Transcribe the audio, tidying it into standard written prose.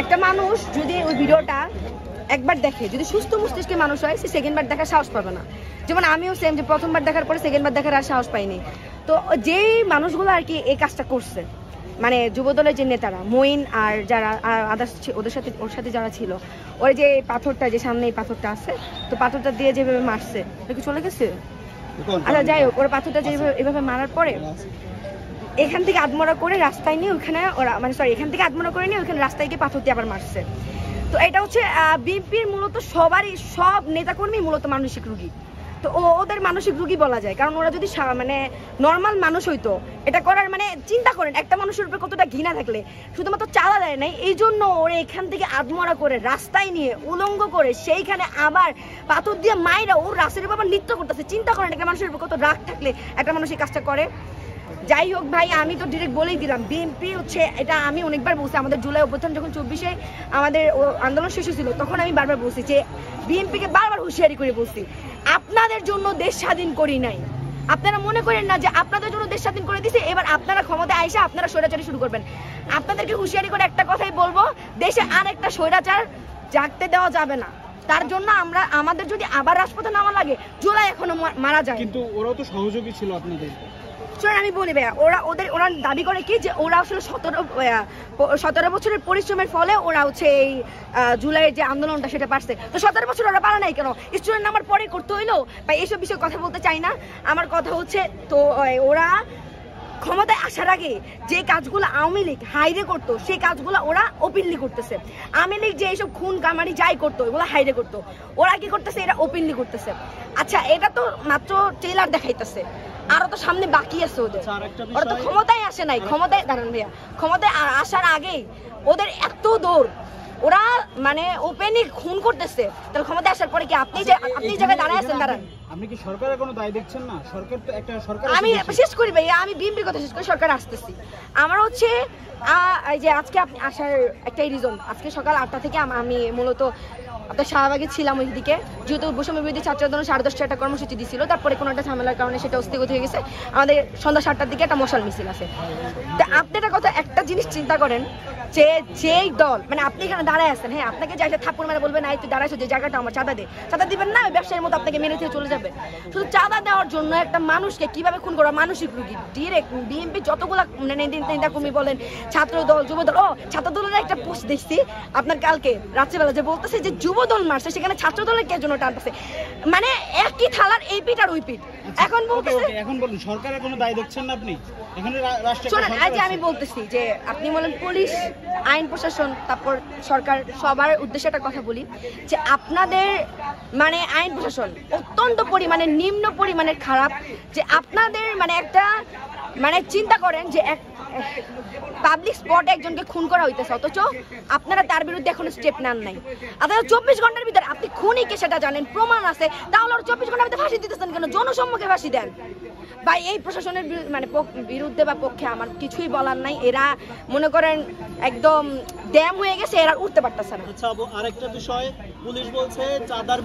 একটা মানুষ যদি ওই ভিডিওটা একবার দেখে, যদি সুস্থ মস্তিষ্কে মানুষ হয়, সে সেকেন্ড বার দেখার সাহস পাবে না। যেমন আমিও সেম, যে প্রথমবার দেখার পরে সেকেন্ড বার দেখার আর সাহস পাইনি। তো যেই মানুষগুলো আর কি এই কাজটা করছে, মানে যুবদলের যে নেতারা মঈন আর যারা আদার্স ওর সাথে যারা ছিল, ওই যে পাথরটা, যে সামনে এই পাথরটা আছে, তো পাথরটা দিয়ে যেভাবে মারছে, কি চলে গেছে? আচ্ছা যাই হোক, ওরা পাথরটা যেভাবে এভাবে মারার পরে এখান থেকে আদমরা করে রাস্তায় নিয়ে ওখানে ওরা, মানে সরি, এখান থেকে আদমরা করে নিয়ে ওখানে রাস্তায় গিয়ে পাথর দিয়ে আবার মারছে। তো এটা হচ্ছে বিএনপির মূলত সবারই, সব নেতাকর্মী মূলত মানসিক রোগী। তো ওদের মানসিক রোগী বলা যায়, কারণ ওরা যদি মানে নর্মাল মানুষ হইতো, এটা করার মানে চিন্তা করেন একটা মানুষের উপরে কতটা ঘৃণা থাকলে, শুধুমাত্র চালা দেয় নাই, এই জন্য ওরা এখান থেকে আদমরা করে রাস্তায় নিয়ে উলঙ্গ করে সেইখানে আবার পাথর দিয়ে মাইরা ওর রাস্তার উপর আবার নৃত্য করতেছে। চিন্তা করেন একটা মানুষের উপর কত রাগ থাকলে একটা মানুষ এই কাজটা করে। যাই হোক ভাই, আমি তো ডিরেক্ট বলেই দিলাম, বিএনপি হচ্ছে, এটা আমি অনেকবার বলছি, আমাদের জুলাই অভ্যুত্থান যখন 24-এ আমাদের আন্দোলন শেষ হয়েছিল, তখন আমি বারবার বলছি যে বিএনপিকে বারবার হুঁশিয়ারি করে বলছি, আপনাদের জন্য দেশ স্বাধীন করি নাই, আপনারা মনে করেন না যে আপনাদের জন্য দেশ স্বাধীন করে দিছে, এবার আপনারা ক্ষমতায় আইসা আপনারা স্বৈরাচারী শুরু করবেন। আপনাদেরকে হুঁশিয়ারি করে একটা কথাই বলবো, দেশে আরেকটা স্বৈরাচার জাগতে দেওয়া যাবে না। তার জন্য আমরা, আমাদের যদি আবার রাজপথে নামা লাগে, জুলাই এখনো মারা যায়। কিন্তু ওরাও তো সহযোগী ছিল আপনাদের। আমি বলি ভাইয়া, ওরা দাবি করে কি যে ওরা আসলে 17 বছরের পরিশ্রমের ফলে ওরা হচ্ছে এই জুলাইয়ের যে আন্দোলনটা সেটা পারছে। তো 17 বছর ওরা পারে নাই কেন? স্টুডেন্ট নাম্বার পরে করতে হইলো বা এইসব বিষয়ে কথা বলতে চাই না। আমার কথা হচ্ছে, তো ওরা ক্ষমতায় আসার আগে যে কাজগুলো আওয়ামী লীগ হাইরে করতো, সেই কাজগুলো ওরা ওপেনলি করতেছে। আওয়ামী লীগ যে এইসব খুন কামারি যাই করতো, ওগুলো হাইরে করতো, ওরা কি করতেছে? এটা ওপেনলি করতেছে। আচ্ছা, এটা তো মাত্র ট্রেলার দেখাইতেছে, আরো তো সামনে বাকি আছে ওদের। ওরা তো ক্ষমতায় আসে নাই, ক্ষমতায় দাঁড়ান ভাইয়া, ক্ষমতায় আসার আগেই ওদের এত দৌড়, ওরা মানে ওপেনলি খুন করতেছে। তাহলে ক্ষমতায় আসার পরে কি আপনি জায়গায় দাঁড়ায় আছেন? দাঁড়ান, আপনি কি সরকারের কোনো দায় দেখছেন না? সরকার তো একটা সরকার। আমি শেষ করি ভাইয়া, আমি বিএনপির কথা শেষ করি, সরকার আসতেছি। আমার হচ্ছে এই যে আজকে আপনি আসার একটাই রিজন, আজকে সকাল 8টা থেকে আমি মূলত আপনার শাহবাগে ছিলাম ওই দিকে, যেহেতু বৈষম্য বিরোধী ছাত্র আন্দোলন 10:30টায় একটা কর্মসূচি দিছিল, তারপরে কোনো একটা ঝামেলার কারণে সেটা স্থগিত হয়ে গেছে। আমাদের সন্ধ্যা 7টার দিকে একটা মশাল মিছিল আছে। তা আপনি একটা কথা, একটা জিনিস চিন্তা করেন, যে যেই দল, মানে আপনি এখানে দাঁড়ায় আছেন, হ্যাঁ, আপনাকে যে একটা থাপ্পড় মেরে বলবেন, তুই দাঁড়াইছো যে জায়গাটা আমার, চাঁদা দে, চাঁদা দিবেন না, ব্যবসায়ীর মতো আপনাকে মেরে দিয়ে চলে যাবে। শুধু চাঁদা দেওয়ার জন্য একটা মানুষকে কিভাবে খুন করা, মানসিক রোগী। ডিরেক্ট বিএনপি যতগুলা নেতাকর্মী বলেন, ছাত্র দল, যুব দল, ছাত্র দলের একটা পোস্ট দেখছি আপনার কালকে রাত্রেবেলা, যে বলতেছে যে যুব দল মারছে, সেখানে ছাত্র দলের কে জন্য টানতেছে, মানে একই থালার এই পিঠ আর ওই পিঠ। এখন বলতেছে, এখন বলুন সরকারের কোনো দায় দেখছেন না আপনি? এখানে শোনেন, আজ আমি বলতেছি যে আপনি বলেন পুলিশ, আইন প্রশাসন, তারপর সরকার, সবার উদ্দেশ্যে একটা কথা বলি, যে আপনাদের মানে আইন প্রশাসন অত্যন্ত পরিমাণে নিম্ন পরিমাণের খারাপ। যে আপনাদের মানে একটা, মানে চিন্তা করেন যে এক পাবলিক স্পটে একজনকে খুন করা হইতেছে, অথচ আপনারা তার বিরুদ্ধে এখনো স্টেপ নেন নাই। আপনারা 24 ঘন্টার ভিতরে আপনি খুনি কে সেটা জানেন, প্রমাণ আছে, তাহলে 24 ঘন্টার ভিতরে ফাঁসি দিতেছেন কেন? জনসম্মুখে ফাঁসি দেন। বা এই প্রশাসনের মানে বিরুদ্ধে বা পক্ষে আমার কিছুই বলার নাই। এরা মনে করেন একদম ড্যাম হয়ে গেছে, এরা উঠতে পারতেছে না। আচ্ছা, আরেকটা বিষয়, পুলিশ বলছে চাঁদার